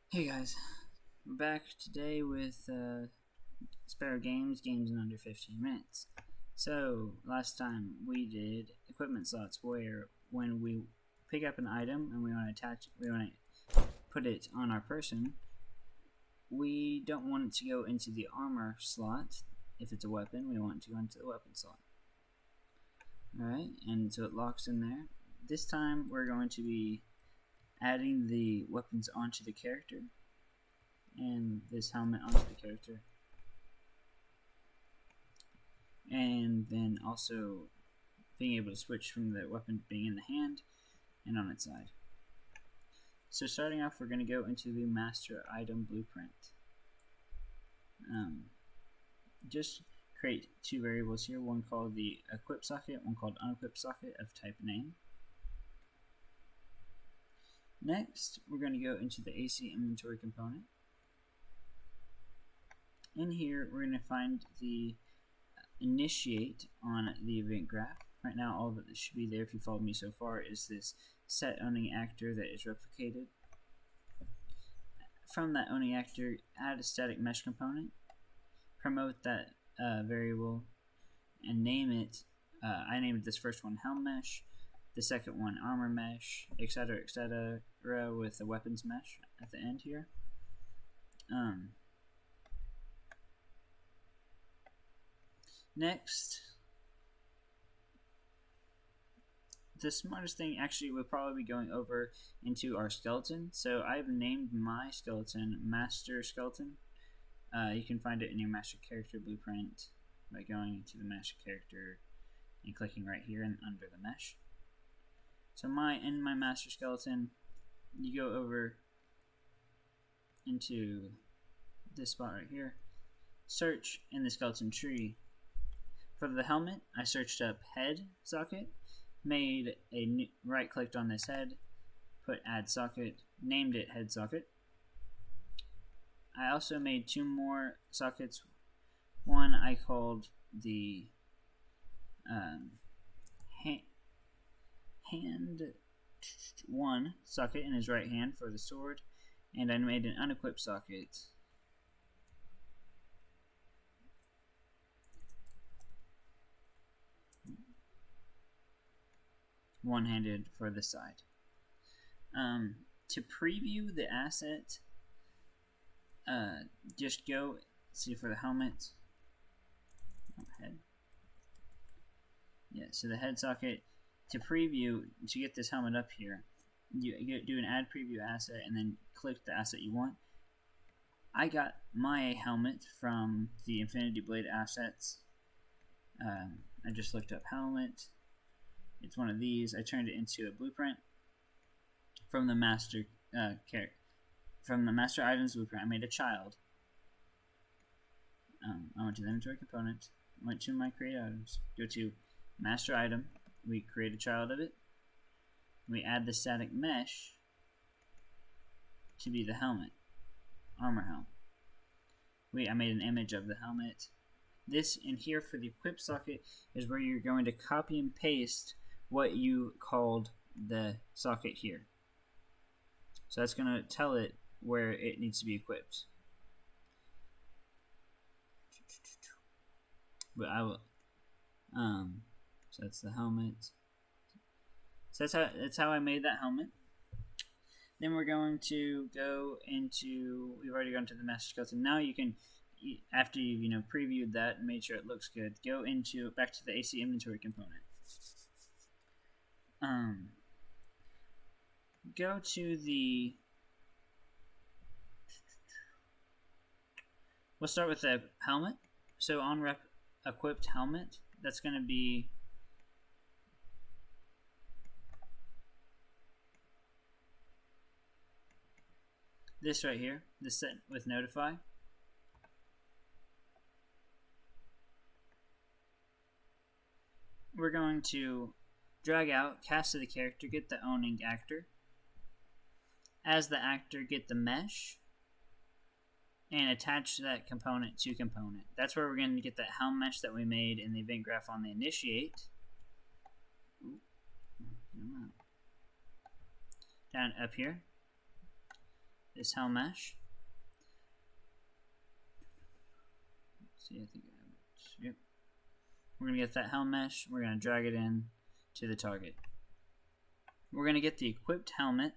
Hey guys, we're back today with Sparrow games in under 15 minutes. So, last time we did equipment slots where when we pick up an item and we want to put it on our person, we don't want it to go into the armor slot. If it's a weapon, we want it to go into the weapon slot. Alright, and so it locks in there. This time we're going to be adding the weapons onto the character and this helmet onto the character, and then also being able to switch from the weapon being in the hand and on its side. So starting off, we're going to go into the master item blueprint. Just create two variables here, one called the equip socket, one called unequip socket of type name. Next, we're going to go into the AC inventory component. In here, we're going to find the initiate on the event graph. Right now, all that should be there, if you followed me so far, is this set owning actor that is replicated. From that owning actor, add a static mesh component, promote that variable, and name it. I named this first one helm mesh, the second one armor mesh, etc., with a weapons mesh at the end here. Next, the smartest thing actually would probably be going over into our skeleton. So I've named my skeleton Master Skeleton. You can find it in your Master Character blueprint by going into the Master Character and clicking right here and under the mesh. So in my Master Skeleton, you go over into this spot right here, search in the skeleton tree. For the helmet, I searched up head socket, made a right clicked on this head, put add socket, named it head socket. I also made two more sockets. One I called the hand one socket in his right hand for the sword, and I made an unequipped socket one-handed for the side. To preview the asset, just go see for the helmet. Head. Yeah, so the head socket, to preview, to get this helmet up here, you do an add preview asset and then click the asset you want. I got my helmet from the Infinity Blade assets. I just looked up helmet. It's one of these. I turned it into a blueprint from the master from the master items blueprint. I made a child. I went to the inventory component, went to my create items, go to master item. We create a child of it. We add the static mesh to be the helmet, armor helm. I made an image of the helmet. This in here for the equip socket is where you're going to copy and paste what you called the socket here. So that's going to tell it where it needs to be equipped. But I will. So that's the helmet. So that's how I made that helmet. Then we're going to go into. We've already gone to the master skeleton. Now you can, after you've previewed that and made sure it looks good, go back to the AC inventory component. Go to the. We'll start with the helmet. So on equipped helmet, that's going to be this right here, this set with notify. We're going to drag out, cast to the character, get the owning actor. As the actor, get the mesh, and attach that component to component. That's where we're going to get that helm mesh that we made in the event graph on the initiate. Down up here. this helm mesh. Let's see, I think I have it. Yep. We're going to get that helm mesh. We're going to drag it in to the target. We're going to get the equipped helmet,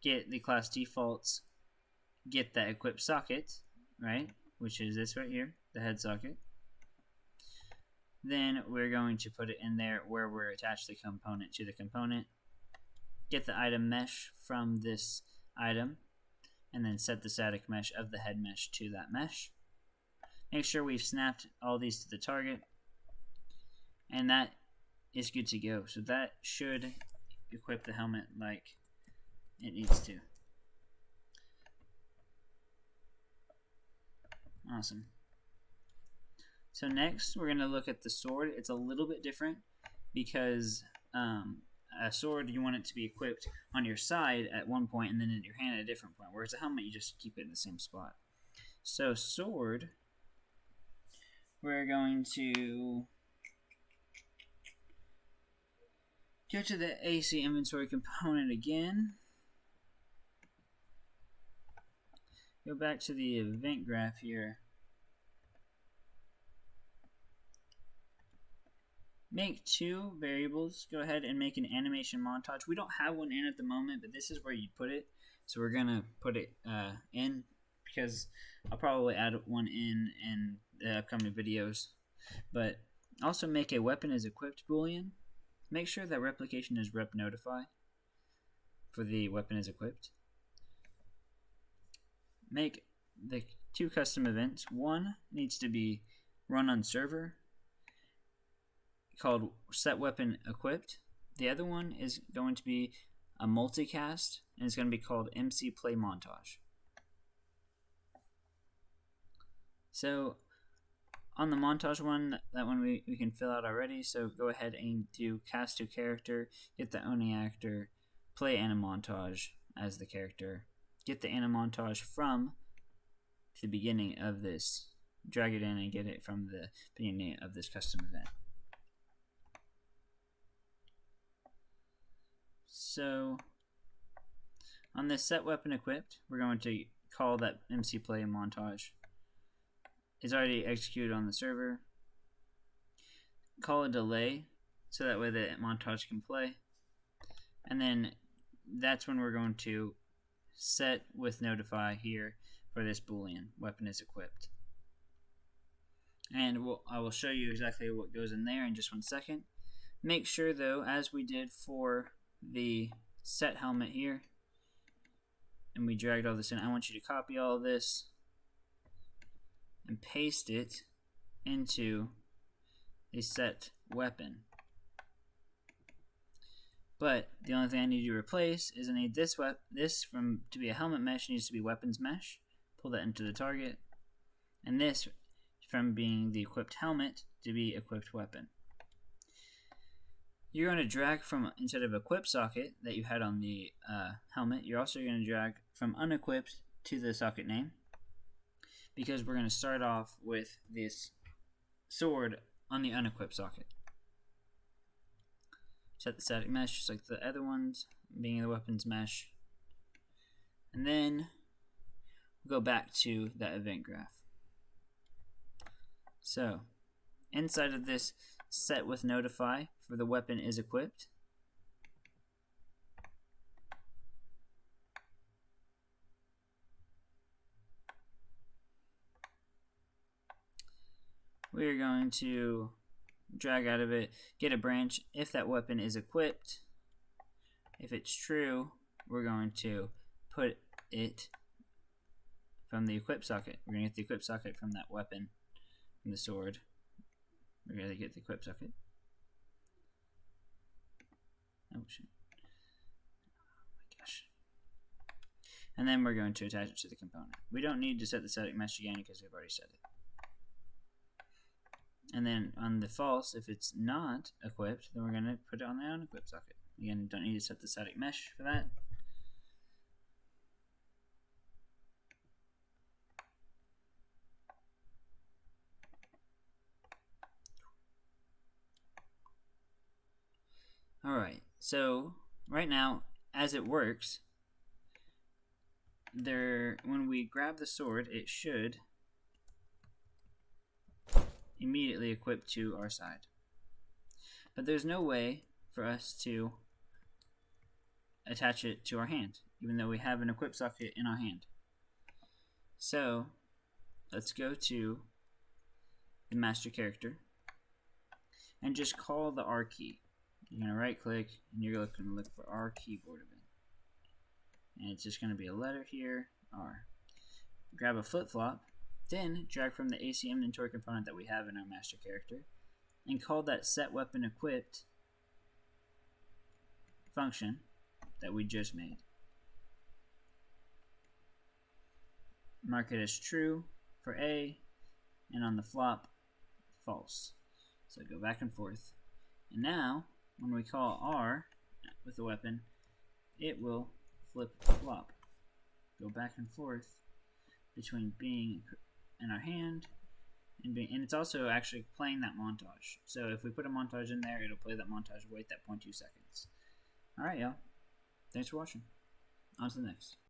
get the class defaults, get that equipped socket, right, which is this right here, the head socket. Then we're going to put it in there where we're attached the component to the component. Get the item mesh from this item, and then set the static mesh of the head mesh to that mesh. Make sure we've snapped all these to the target, and that is good to go. So that should equip the helmet like it needs to. Awesome. So next we're going to look at the sword. It's a little bit different because a sword, you want it to be equipped on your side at one point and then in your hand at a different point, whereas a helmet, you just keep it in the same spot. So sword, we're going to go to the AC inventory component again. Go back to the event graph here. Make two variables. Go ahead and make an animation montage. We don't have one in at the moment, but this is where you put it. So we're going to put it in because I'll probably add one in the upcoming videos. But also make a weapon is equipped boolean. Make sure that replication is rep notify for the weapon is equipped. Make the two custom events. One needs to be run on server, called set weapon equipped. The other one is going to be a multicast, and it's going to be called MC play montage. So on the montage one, that one we can fill out already, so go ahead and do cast to character, get the Oni actor, play animontage as the character, get the animontage from the beginning of this, drag it in and get it from the beginning of this custom event. So on this set weapon equipped, we're going to call that MC play montage. It's already executed on the server. Call a delay so that way the montage can play. And then that's when we're going to set with notify here for this boolean weapon is equipped. And I will show you exactly what goes in there in just 1 second. Make sure though, as we did for the set helmet here, and we dragged all this in, I want you to copy all of this and paste it into a set weapon. But the only thing I need to replace is I need this from to be a helmet mesh needs to be weapons mesh. Pull that into the target, and this from being the equipped helmet to be equipped weapon. You're going to drag from, instead of equipped socket that you had on the helmet, you're also going to drag from unequipped to the socket name, because we're going to start off with this sword on the unequipped socket. Set the static mesh just like the other ones, being the weapons mesh. And then we'll go back to that event graph. So inside of this set with notify for the weapon is equipped, we're going to drag out of it, get a branch if that weapon is equipped. If it's true, we're going to put it from the equipped socket. We're going to get the equipped socket from that weapon, from the sword. We're going to get the equipped socket. Oh shit. Oh my gosh. And then we're going to attach it to the component. We don't need to set the static mesh again because we've already set it. And then on the false, if it's not equipped, then we're going to put it on the unequipped socket. Again, don't need to set the static mesh for that. Alright, so right now, as it works, when we grab the sword, it should immediately equip to our side. But there's no way for us to attach it to our hand, even though we have an equip socket in our hand. So let's go to the master character and just call the R key. You're going to right click and you're going to look for R keyboard event. And it's just going to be a letter here, R. Grab a flip-flop, then drag from the AC inventory component that we have in our master character and call that set weapon equipped function that we just made. Mark it as true for A, and on the flop, false. So go back and forth. And now, when we call R with the weapon, it will flip-flop. Go back and forth between being in our hand and being, and it's also actually playing that montage. So if we put a montage in there, it'll play that montage, wait that 0.2 seconds. Alright, y'all. Thanks for watching. On to the next.